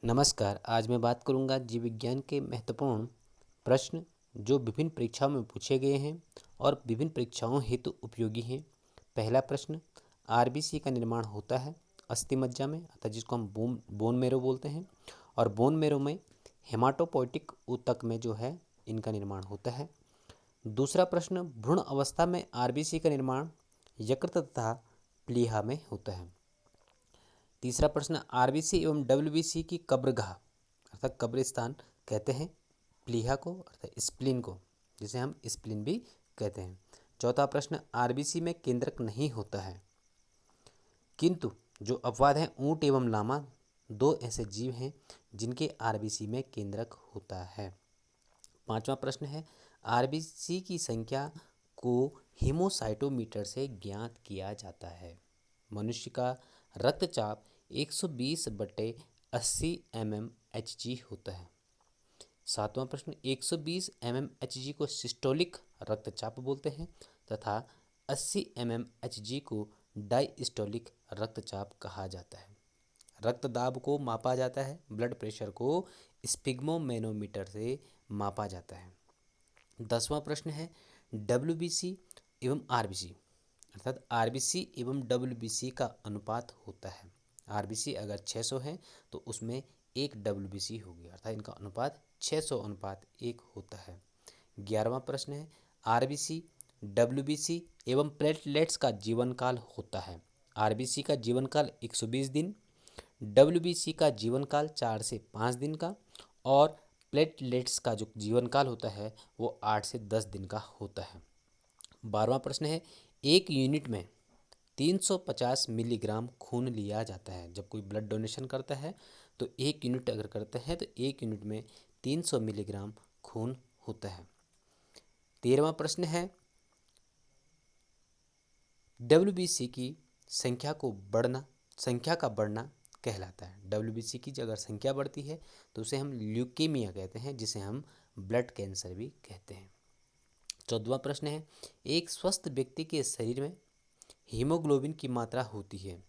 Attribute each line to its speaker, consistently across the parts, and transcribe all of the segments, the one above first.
Speaker 1: नमस्कार। आज मैं बात करूंगा जीव विज्ञान के महत्वपूर्ण प्रश्न जो विभिन्न परीक्षाओं में पूछे गए हैं और विभिन्न परीक्षाओं हेतु उपयोगी हैं। पहला प्रश्न, आरबीसी का निर्माण होता है अस्थि मज्जा में अर्थात जिसको हम बोन मेरो बोलते हैं, और बोन मेरो में हेमाटोपोइटिक ऊतक में जो है इनका निर्माण होता है। दूसरा प्रश्न, भ्रूण अवस्था में आरबीसी का निर्माण यकृत तथा प्लीहा में होता है। तीसरा प्रश्न, आरबीसी एवं डब्ल्यूबीसी की कब्रगाह अर्थात कब्रिस्तान कहते हैं प्लीहा को अर्थात स्प्लीन को, जिसे हम स्प्लीन भी कहते हैं। चौथा प्रश्न, आरबीसी में केंद्रक नहीं होता है, किंतु जो अपवाद हैं ऊंट एवं लामा दो ऐसे जीव हैं जिनके आरबीसी में केंद्रक होता है। पांचवा प्रश्न है, आरबीसी की संख्या को हीमोसाइटोमीटर से ज्ञात किया जाता है। मनुष्य का रक्तचाप 120/80 mmHg होता है। सातवां प्रश्न, 120 mmHg को सिस्टोलिक रक्तचाप बोलते हैं तथा 80 mmHg को डायस्टोलिक रक्तचाप कहा जाता है। रक्त दाब को मापा जाता है, ब्लड प्रेशर को स्पिग्मोमेनोमीटर से मापा जाता है। 10वां प्रश्न है, डब्ल्यूबीसी एवं आरबीसी अर्थात आरबीसी एवं डब्ल्यूबीसी का अनुपात होता है। आरबीसी अगर 600 है तो उसमें एक डब्ल्यूबीसी होगी अर्थात इनका अनुपात 600:1 होता है। 11वां प्रश्न है, आरबीसी डब्ल्यूबीसी एवं प्लेटलेट्स का जीवन काल होता है। आरबीसी का जीवन काल 120 दिन, डब्ल्यूबीसी का जीवन काल 4 से 5 दिन का, और प्लेटलेट्स का जो जीवन काल होता है वो 8 से 10 दिन का होता है। 12वां प्रश्न है, एक यूनिट में 350 मिलीग्राम खून लिया जाता है। जब कोई ब्लड डोनेशन करता है तो एक यूनिट अगर करता है तो एक यूनिट में 300 मिलीग्राम खून होता है। 13वां प्रश्न है, डब्ल्यूबीसी की संख्या का बढ़ना कहलाता है। डब्ल्यूबीसी की अगर संख्या बढ़ती है तो उसे हम ल्यूकेमिया कहते हैं, जिसे हम ब्लड कैंसर भी कहते हैं। 14वां प्रश्न है, एक स्वस्थ व्यक्ति के शरीर में हीमोग्लोबिन की मात्रा होती है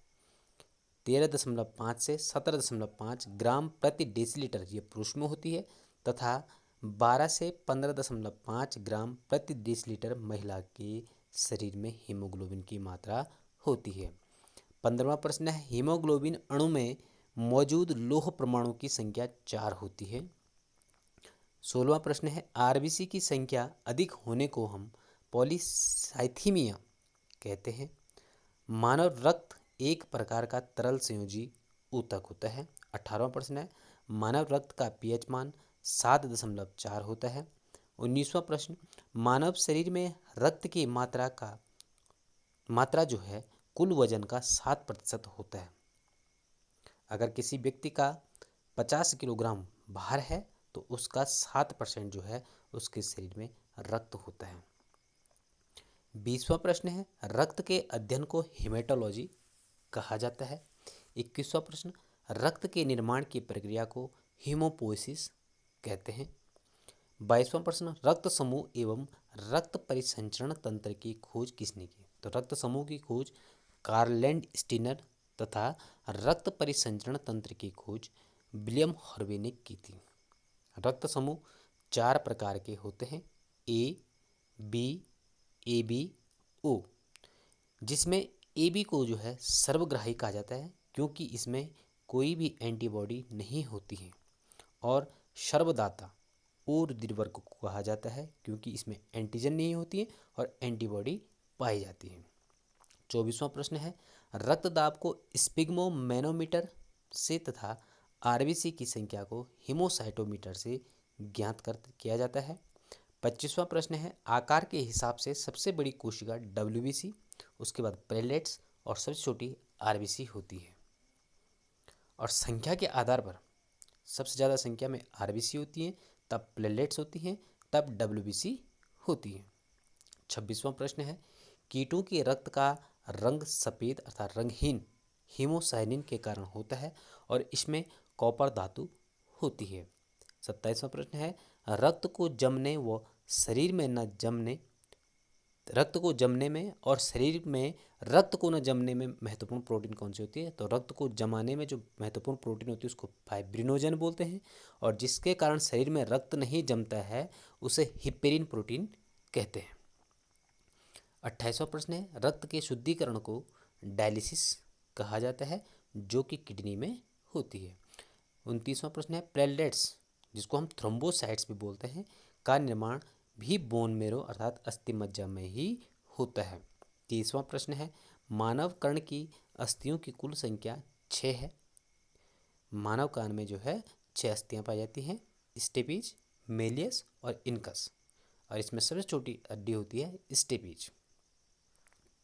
Speaker 1: 13.5 से 17.5 ग्राम प्रति डेसीलीटर, ये पुरुष में होती है, तथा 12 से 15.5 ग्राम प्रति डेसीलीटर महिला के शरीर में हीमोग्लोबिन की मात्रा होती है। 15वां प्रश्न है, हीमोग्लोबिन अणु में मौजूद लौह परमाणु की संख्या 4 होती है। 16वां प्रश्न है, आरबीसी की संख्या अधिक होने को हम पॉलीसाइथीमिया कहते हैं। मानव रक्त एक प्रकार का तरल संयोजी ऊतक होता है। 18वां प्रश्न है, मानव रक्त का पीएच मान 7.4 होता है। 19वां प्रश्न, मानव शरीर में रक्त की मात्रा जो है कुल वजन का 7% होता है। अगर किसी व्यक्ति का 50 किलोग्राम भार है तो उसका 7% जो है उसके शरीर में रक्त होता है। 20वां प्रश्न है, रक्त के अध्ययन को हेमेटोलॉजी कहा जाता है। 21वां प्रश्न, रक्त के निर्माण की प्रक्रिया को हीमोपोइसिस कहते हैं। 22वां प्रश्न, रक्त समूह एवं रक्त परिसंचरण तंत्र की खोज किसने की? तो रक्त समूह की खोज कार्लैंड स्टीनर तथा रक्त परिसंचरण तंत्र की खोज विलियम हार्वे ने की थी। रक्त समूह 4 प्रकार के होते हैं, ए, बी, ए बी, ओ, जिसमें ए बी को जो है सर्वग्राही कहा जाता है क्योंकि इसमें कोई भी एंटीबॉडी नहीं होती है, और सर्वदाता और दीर्घवर्ग को कहा जाता है क्योंकि इसमें एंटीजन नहीं होती है और एंटीबॉडी पाई जाती है। 24वां प्रश्न है, रक्तदाब को स्पिग्मोमेनोमीटर से तथा आरबीसी की संख्या को हीमोसाइटोमीटर से ज्ञात किया जाता है। 25वां प्रश्न है, आकार के हिसाब से सबसे बड़ी कोशिका डब्ल्यूबीसी, उसके बाद प्लेटलेट्स और सबसे छोटी आरबीसी होती है। और संख्या के आधार पर सबसे ज़्यादा संख्या में आरबीसी होती है, तब प्लेटलेट्स होती हैं, तब डब्ल्यूबीसी होती है। 26वां प्रश्न है, कीटों के रक्त का रंग सफ़ेद अर्थात रंगहीन हीमोसाइनिन के कारण होता है और इसमें कॉपर धातु होती है। 27वां प्रश्न है, रक्त को जमने व शरीर में न जमने रक्त को जमने में और शरीर में रक्त को न जमने में महत्वपूर्ण प्रोटीन कौन सी होती है? तो रक्त को जमाने में जो महत्वपूर्ण प्रोटीन होती है उसको फाइब्रिनोजन बोलते हैं, और जिसके कारण शरीर में रक्त नहीं जमता है उसे हिपेरिन प्रोटीन कहते हैं। 28वां प्रश्न है, रक्त के शुद्धिकरण को डायलिसिस कहा जाता है, जो कि किडनी में होती है। 29वां प्रश्न है, प्लेटलेट्स जिसको हम थ्रोम्बोसाइट्स भी बोलते हैं का निर्माण भी बोन मेरो अर्थात अस्थि मज्जा में ही होता है। 30वां प्रश्न है, मानव कर्ण की अस्थियों की कुल संख्या 6 है। मानव कान में जो है 6 अस्थियां पाई जाती हैं, स्टेपीज, मेलियस और इनकस, और इसमें सबसे छोटी हड्डी होती है स्टेपीज।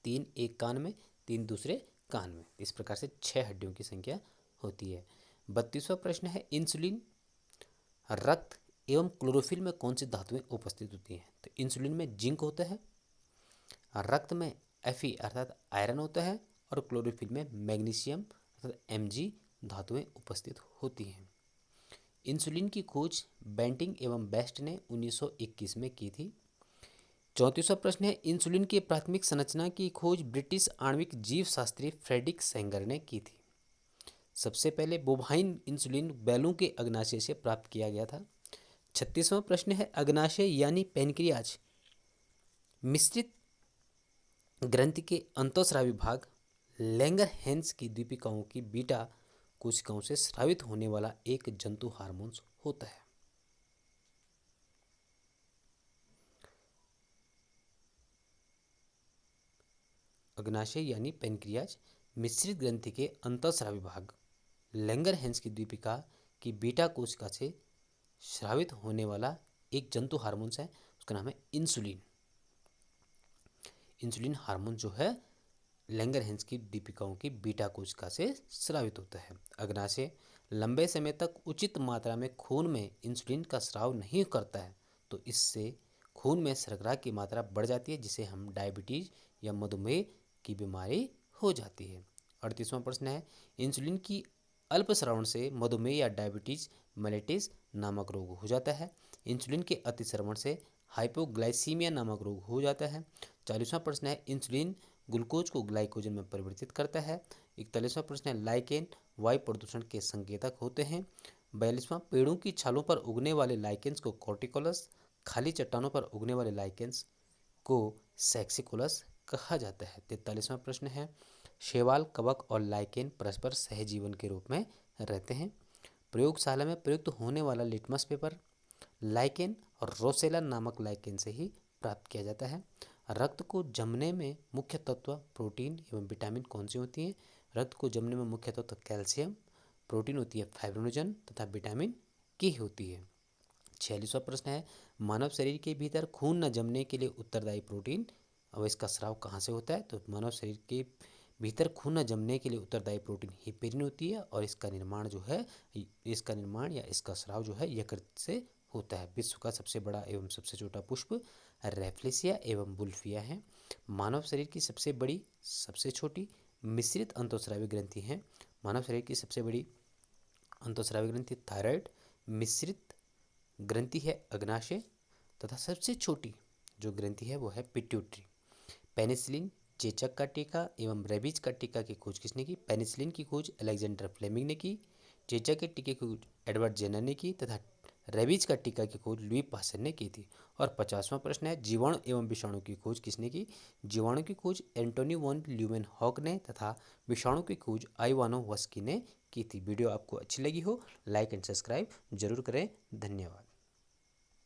Speaker 1: 3 एक कान में, 3 दूसरे कान में, इस प्रकार से 6 हड्डियों की संख्या होती है। 32वां प्रश्न है, इंसुलिन, रक्त एवं क्लोरोफिल में कौन सी धातुएं उपस्थित होती हैं? तो इंसुलिन में जिंक होता है, रक्त में Fe अर्थात आयरन होता है, और क्लोरोफिल में मैग्नीशियम अर्थात Mg धातुएं उपस्थित होती हैं। इंसुलिन की खोज बेंटिंग एवं बेस्ट ने 1921 में की थी। 34वां प्रश्न है, इंसुलिन की प्राथमिक संरचना की खोज ब्रिटिश आणविक जीव शास्त्री फ्रेडरिक सेंगर ने की थी। सबसे पहले बोवाइन इंसुलिन बैलों के अग्नाशय से प्राप्त किया गया था। 36वां प्रश्न है, अग्नाशय यानी पेनक्रियाज मिश्रित ग्रंथि के अंतःस्रावी भाग लैंगरहैंस की दीपिकाओं की बीटा कोशिकाओं से स्रावित होने वाला एक जंतु हार्मोन होता है। अग्नाशय यानी पेनक्रियाज मिश्रित ग्रंथि के अंतःस्रावी भाग लैंगरहैंस की दीपिका की बीटा कोशिका से स्रावित होने वाला एक जंतु हार्मोन है, उसका नाम है इंसुलिन। इंसुलिन हार्मोन जो है लैंगरहैंस की दीपिकाओं की बीटा कोशिका से स्रावित होता है। अग्नाशय लंबे समय तक उचित मात्रा में खून में इंसुलिन का स्राव नहीं करता है, तो इससे खून में शर्करा की मात्रा बढ़ जाती है, जिसे हम डायबिटीज या मधुमेह की बीमारी हो जाती है। 38वां प्रश्न है, इंसुलिन की अल्पस्रावन से मधुमेह या डायबिटीज मेलिटस नामक रोग हो जाता है। इंसुलिन के अतिस्रावन से हाइपोग्लाइसीमिया नामक रोग हो जाता है। 40वां प्रश्न है, इंसुलिन ग्लूकोज को ग्लाइकोजन में परिवर्तित करता है। 41वां प्रश्न है, लाइकेन वायु प्रदूषण के संकेतक होते हैं। 42वां, पेड़ों की छालों पर उगने वाले लाइकेंस को कॉर्टिकोलस, खाली चट्टानों पर उगने वाले लाइकेंस को सेक्सिकुलस कहा जाता है। 43वां प्रश्न है, शैवाल, कवक और लाइकेन परस्पर सहजीवन के रूप में रहते हैं। प्रयोगशाला में प्रयुक्त होने वाला लिटमस पेपर लाइकेन और रोसेला नामक लाइकेन से ही प्राप्त किया जाता है। रक्त को जमने में मुख्य तत्व प्रोटीन एवं विटामिन कौन सी होती हैं? रक्त को जमने में मुख्य तत्व कैल्शियम, प्रोटीन होती है फाइब्रिनोजन तथा विटामिन की होती है। 46वां प्रश्न है, मानव शरीर के भीतर खून न जमने के लिए उत्तरदायी प्रोटीन और इसका स्राव कहाँ से होता है? तो मानव शरीर के भीतर खून न जमने के लिए उत्तरदायी प्रोटीन हिपेरिन होती है, और इसका निर्माण जो है इसका निर्माण या इसका स्राव जो है यकृत से होता है। विश्व का सबसे बड़ा एवं सबसे छोटा पुष्प रेफ्लेसिया एवं बुल्फिया है। मानव शरीर की सबसे बड़ी, सबसे छोटी मिश्रित अंतःस्रावी ग्रंथि है। मानव शरीर की सबसे बड़ी अंतःस्रावी ग्रंथि थायराइड, मिश्रित ग्रंथि है अग्नाशय, तथा सबसे छोटी जो ग्रंथि है वो है पिट्यूटरी। पेनिसिलिन, चेचक का टीका एवं रेबीज का टीका की खोज किसने की? पेनिसिलिन की खोज अलेक्जेंडर फ्लेमिंग ने की, चेचक के टीके की खोज एडवर्ड जेनर ने की, तथा रेबीज का टीका की खोज लुई पास्चर ने की थी। और 50वां प्रश्न है, जीवाणु एवं विषाणु की खोज किसने की? जीवाणु की खोज एंटोनी वॉन ल्यूमेनहॉक ने तथा विषाणु की खोज आइवानोवस्की ने की थी। वीडियो आपको अच्छी लगी हो लाइक एंड सब्सक्राइब जरूर करें। धन्यवाद।